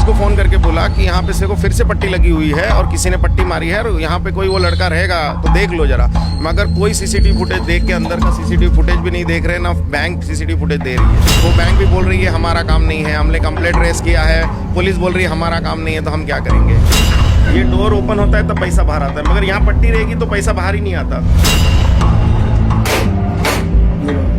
को फ़ोन करके बोला कि यहाँ पे से को फिर से पट्टी लगी हुई है और किसी ने पट्टी मारी है और यहाँ पे कोई वो लड़का रहेगा तो देख लो ज़रा। मगर कोई सीसीटीवी फुटेज देख के अंदर का सीसीटीवी फुटेज भी नहीं देख रहे, ना बैंक सीसीटीवी फुटेज दे रही है। वो बैंक भी बोल रही है हमारा काम नहीं है, हमने कंप्लेंट रेस किया है, पुलिस बोल रही है हमारा काम नहीं है, तो हम क्या करेंगे। ये डोर ओपन होता है तब पैसा बाहर आता है, मगर यहाँ पट्टी रहेगी तो पैसा बाहर ही नहीं आता।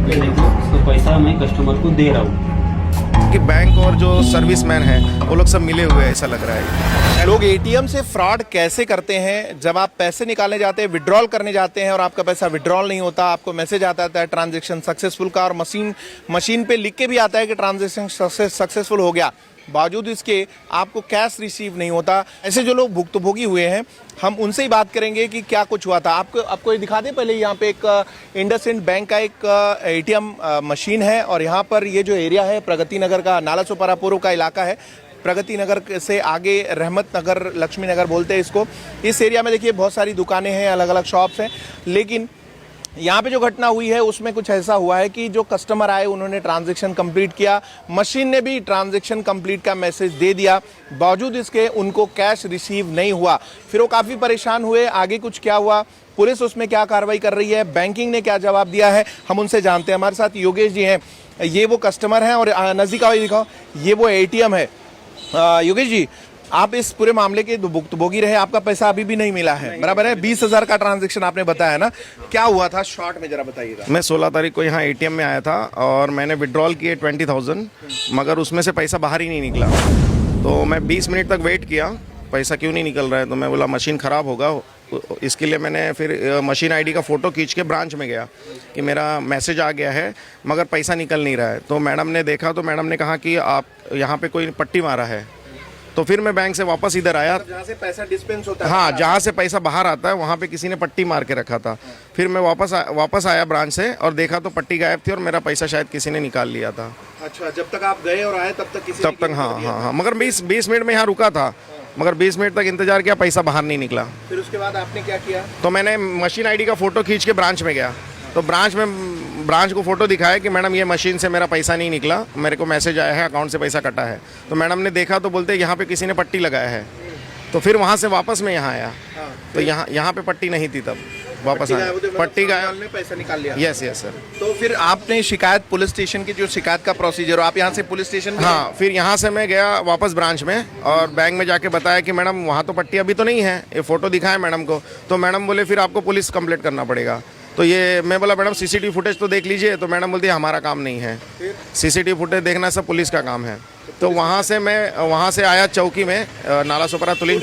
ये देखो, तो पैसा मैं कस्टमर को दे रहा हूँ कि बैंक और जो सर्विसमैन है वो लोग सब मिले हुए हैं, ऐसा लग रहा है। लोग एटीएम से फ्रॉड कैसे करते हैं। जब आप पैसे निकालने जाते हैं, विड्रॉल करने जाते हैं और आपका पैसा विड्रॉल नहीं होता, आपको मैसेज आता है ट्रांजैक्शन सक्सेसफुल का, और मशीन पे लिख के भी आता है कि ट्रांजैक्शन सक्सेसफुल हो गया, बावजूद इसके आपको कैश रिसीव नहीं होता। ऐसे जो लोग भुक्तभोगी हुए हैं, हम उनसे ही बात करेंगे कि क्या कुछ हुआ था। आपको ये दिखा दें पहले, यहाँ पे एक इंडसइंड बैंक का एक एटीएम मशीन है, और यहाँ पर ये जो एरिया है प्रगति नगर का, नालासोपारा पूर्व का इलाका है। प्रगति नगर से आगे रहमत नगर, लक्ष्मी नगर बोलते हैं इसको। इस एरिया में देखिए बहुत सारी दुकानें हैं, अलग अलग शॉप्स हैं, लेकिन यहाँ पे जो घटना हुई है उसमें कुछ ऐसा हुआ है कि जो कस्टमर आए उन्होंने ट्रांजैक्शन कंप्लीट किया, मशीन ने भी ट्रांजैक्शन कंप्लीट का मैसेज दे दिया, बावजूद इसके उनको कैश रिसीव नहीं हुआ। फिर वो काफ़ी परेशान हुए। आगे कुछ क्या हुआ, पुलिस उसमें क्या कार्रवाई कर रही है, बैंकिंग ने क्या जवाब दिया है, हम उनसे जानते हैं। हमारे साथ योगेश जी हैं, ये वो कस्टमर हैं, और नज़दीक आओ, ये दिखाओ, ये वो एटीएम है। योगेश जी, आप इस पूरे मामले के भुक्तभोगी रहे, आपका पैसा अभी भी नहीं मिला है, बराबर है? 20,000 का ट्रांजैक्शन आपने बताया ना, क्या हुआ था शॉर्ट में जरा बताइएगा। मैं 16 तारीख को यहाँ एटीएम में आया था और मैंने विड्रॉल किए 20,000, मगर उसमें से पैसा बाहर ही नहीं निकला। तो मैं 20 मिनट तक वेट किया, पैसा क्यों नहीं निकल रहा है, तो मैं बोला मशीन ख़राब होगा। इसके लिए मैंने फिर मशीन आईडी का फ़ोटो खींच के ब्रांच में गया कि मेरा मैसेज आ गया है मगर पैसा निकल नहीं रहा है। तो मैडम ने देखा, तो मैडम ने कहा कि आप यहाँ पे कोई पट्टी मारा है। तो फिर मैं बैंक से वापस इधर आया, जहाँ से पैसा डिस्पेंस होता है, हाँ, जहाँ से पैसा बाहर आता है वहाँ पे किसी ने पट्टी मार के रखा था। फिर मैं वापस आया ब्रांच से और देखा तो पट्टी गायब थी और मेरा पैसा शायद किसी ने निकाल लिया था। अच्छा, जब तक आप गए और आए तब तक किसी तब तक हाँ, मगर 20 मिनट में यहाँ रुका था, मगर 20 मिनट तक इंतजार किया, पैसा बाहर नहीं निकला। फिर उसके बाद आपने क्या किया? तो मैंने मशीन आईडी का फ़ोटो खींच के ब्रांच में गया, तो ब्रांच को फ़ोटो दिखाया कि मैडम ये मशीन से मेरा पैसा नहीं निकला, मेरे को मैसेज आया है अकाउंट से पैसा कटा है। तो मैडम ने देखा तो बोलते यहाँ पे किसी ने पट्टी लगाया है। तो फिर वहाँ से वापस मैं यहाँ आया, तो यहाँ पे पट्टी नहीं थी, तब वापस आया, पट्टी गायब ने पैसा निकाल लिया। Yes sir. तो फिर आपने शिकायत पुलिस स्टेशन की, जो शिकायत का प्रोसीजर, आप यहाँ से पुलिस स्टेशन? हाँ, फिर यहाँ से मैं गया वापस ब्रांच में और बैंक में जाके बताया कि मैडम वहाँ तो पट्टी अभी तो नहीं है, ये फ़ोटो दिखाया मैडम को। तो मैडम बोले फिर आपको पुलिस कंप्लेंट करना पड़ेगा। तो ये मैं बोला मैडम सीसीटीवी फुटेज तो देख लीजिए। तो मैडम बोलती है हमारा काम नहीं है, सीसीटीवी फुटेज देखना सब पुलिस का काम है। तो वहाँ से आया चौकी में, नालासोपारा तुलिन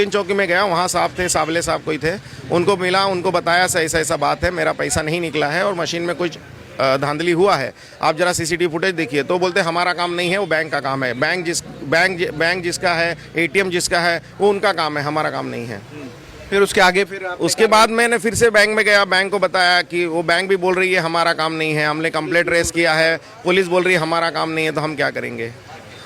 चौकी में गया, वहाँ साहब थे, साबले साहब कोई थे, उनको मिला, उनको बताया ऐसा बात है, मेरा पैसा नहीं निकला है और मशीन में कुछ धांधली हुआ है, आप जरा सीसीटीवी फुटेज देखिए। तो बोलते हमारा काम नहीं है, वो बैंक का काम है, बैंक जिसका है, एटीएम जिसका है, वो उनका काम है, हमारा काम नहीं है। फिर उसके आगे उसके बाद मैंने फिर से बैंक में गया, बैंक को बताया कि वो बैंक भी बोल रही है हमारा काम नहीं है, हमने कंप्लेंट रेस किया है, पुलिस बोल रही है हमारा काम नहीं है, तो हम क्या करेंगे।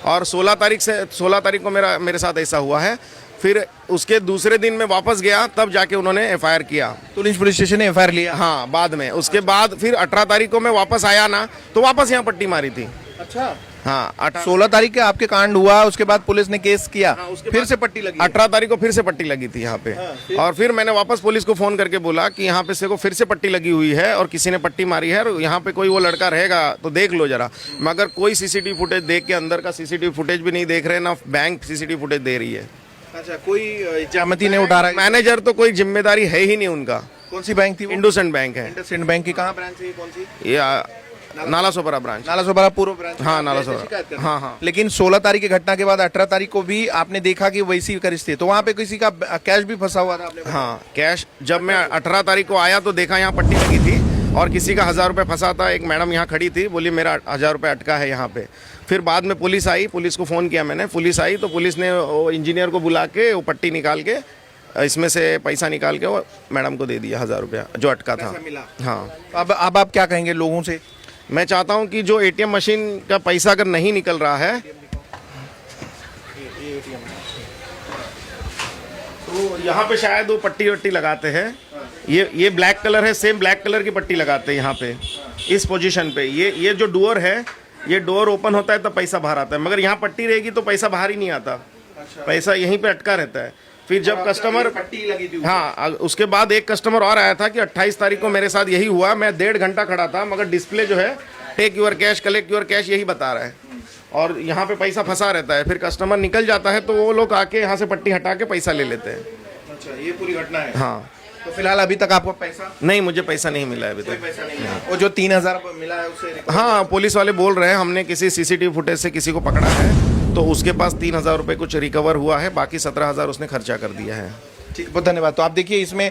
और 16 तारीख को मेरे साथ ऐसा हुआ है। फिर उसके दूसरे दिन मैं वापस गया, तब जाके उन्होंने एफआईआर किया, पुलिस स्टेशन ने एफआईआर लिया। हाँ, बाद में। उसके बाद फिर 18 तारीख को मैं वापस आया ना, तो वापस यहाँ पट्टी मारी थी। अच्छा, हाँ, 16 तारीख के आपके कांड हुआ, उसके बाद पुलिस ने केस किया। हाँ, फिर से पट्टी लगी। 18 तारीख को फिर से पट्टी लगी थी यहाँ पे। हाँ, और फिर मैंने वापस पुलिस को फ़ोन करके बोला कि यहाँ पे से को फिर से पट्टी लगी हुई है और किसी ने पट्टी मारी है और यहाँ पे कोई वो लड़का रहेगा तो देख लो ज़रा। मगर कोई सीसीटीवी फुटेज देख के अंदर का सीसीटीवी फुटेज भी नहीं देख रहे, ना बैंक सीसीटीवी फुटेज दे रही है। अच्छा, कोई जहमती नहीं उठा रहा है? मैनेजर तो कोई जिम्मेदारी है ही नहीं उनका। कौन सी बैंक थी? इंडसइंड बैंक है। इंडसइंड बैंक की कहाँ ब्रांच है? कौन सी? ये नालासोपारा ब्रांच, नालासोपारा पूर्व ब्रांच। हाँ, नालासोपारा। हाँ। लेकिन 16 तारीख की घटना के बाद 18 तारीख को भी आपने देखा कि वैसी परिस्थिति, तो वहाँ पे किसी का कैश भी फंसा हुआ था आपने? हाँ, कैश जब मैं 18 तारीख को आया तो देखा यहाँ पट्टी लगी थी और किसी का 1000 रुपये फंसा था। एक मैडम यहाँ खड़ी थी, बोली मेरा 1000 रुपये अटका है यहाँ पे। फिर बाद में पुलिस आई, पुलिस को फ़ोन किया मैंने, पुलिस आई तो पुलिस ने वो इंजीनियर को बुला के वो पट्टी निकाल के इसमें से पैसा निकाल के वो मैडम को दे दिया 1000 रुपया जो अटका था। हाँ। अब आप क्या कहेंगे लोगों से? मैं चाहता हूँ कि जो एटीएम मशीन का पैसा अगर नहीं निकल रहा है, तो यहाँ पे शायद वो पट्टी वट्टी लगाते हैं। ये ब्लैक कलर है, सेम ब्लैक कलर की पट्टी लगाते हैं यहाँ पे, इस पोजीशन पे। ये जो डोर है, ये डोर ओपन होता है तब पैसा बाहर आता है, मगर यहाँ पट्टी रहेगी तो पैसा बाहर ही नहीं आता, पैसा यहीं पे अटका रहता है। फिर जब कस्टमर पट्टी लगी थी हाँ, उसके बाद एक कस्टमर और आया था कि 28 तारीख को मेरे साथ यही हुआ, मैं 1.5 घंटा खड़ा था, मगर डिस्प्ले जो है take your cash, collect your cash यही बता रहा है, और यहाँ पे पैसा फंसा रहता है। फिर कस्टमर निकल जाता है तो वो लोग आके यहाँ से पट्टी हटा के पैसा ले लेते हैं। अच्छा, ये पूरी घटना है। हाँ, तो फिलहाल अभी तक आपको पैसा नहीं, मुझे पैसा नहीं मिला है अभी तक। पैसा नहीं मिला, वो जो 3,000 मिला है उससे हाँ, पुलिस वाले बोल रहे हैं हमने किसी सीसीटीवी फुटेज से किसी को पकड़ा है तो उसके पास 3,000 रुपये कुछ रिकवर हुआ है, बाकी 17,000 उसने खर्चा कर दिया है। ठीक, बहुत धन्यवाद। तो आप देखिए इसमें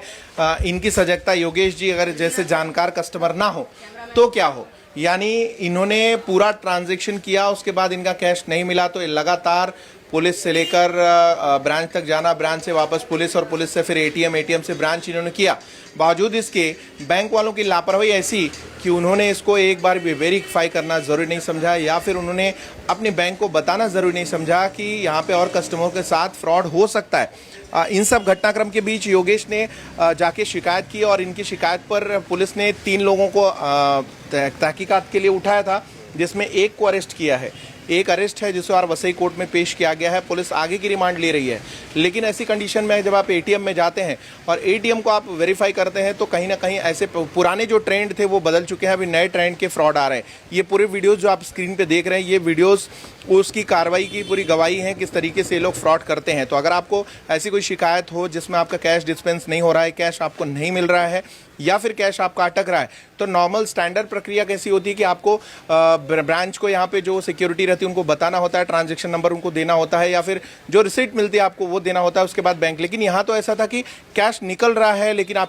इनकी सजगता, योगेश जी अगर जैसे जानकार कस्टमर ना हो तो क्या हो, यानी इन्होंने पूरा ट्रांजैक्शन किया, उसके बाद इनका कैश नहीं मिला तो ये लगातार पुलिस से लेकर ब्रांच तक जाना, ब्रांच से वापस पुलिस और पुलिस से फिर एटीएम, एटीएम से ब्रांच इन्होंने किया। बावजूद इसके बैंक वालों की लापरवाही ऐसी कि उन्होंने इसको एक बार भी वेरीफाई करना ज़रूरी नहीं समझा, या फिर उन्होंने अपने बैंक को बताना ज़रूरी नहीं समझा कि यहाँ पे और कस्टमरों के साथ फ्रॉड हो सकता है। इन सब घटनाक्रम के बीच योगेश ने जाके शिकायत की और इनकी शिकायत पर पुलिस ने 3 लोगों को तहकीकात के लिए उठाया था, जिसमें एक को अरेस्ट किया है। एक अरेस्ट है जिसे और वसई कोर्ट में पेश किया गया है, पुलिस आगे की रिमांड ले रही है। लेकिन ऐसी कंडीशन में जब आप एटीएम में जाते हैं और एटीएम को आप वेरीफाई करते हैं तो कहीं ना कहीं ऐसे पुराने जो ट्रेंड थे वो बदल चुके हैं, अभी नए ट्रेंड के फ्रॉड आ रहे हैं। ये पूरे वीडियोस जो आप स्क्रीन पे देख रहे हैं, ये वीडियोस उसकी कार्रवाई की पूरी गवाही है किस तरीके से लोग फ्रॉड करते हैं। तो अगर आपको ऐसी कोई शिकायत हो जिसमें आपका कैश डिस्पेंस नहीं हो रहा है, कैश आपको नहीं मिल रहा है, या फिर कैश आपका अटक रहा है, तो नॉर्मल स्टैंडर्ड प्रक्रिया कैसी होती है कि आपको ब्रांच को यहाँ पे जो सिक्योरिटी रहती है उनको बताना होता है, ट्रांजैक्शन नंबर उनको देना होता है, या फिर जो रिसीट मिलती है आपको वो देना होता है, उसके बाद बैंक। लेकिन यहाँ तो ऐसा था कि कैश निकल रहा है लेकिन आप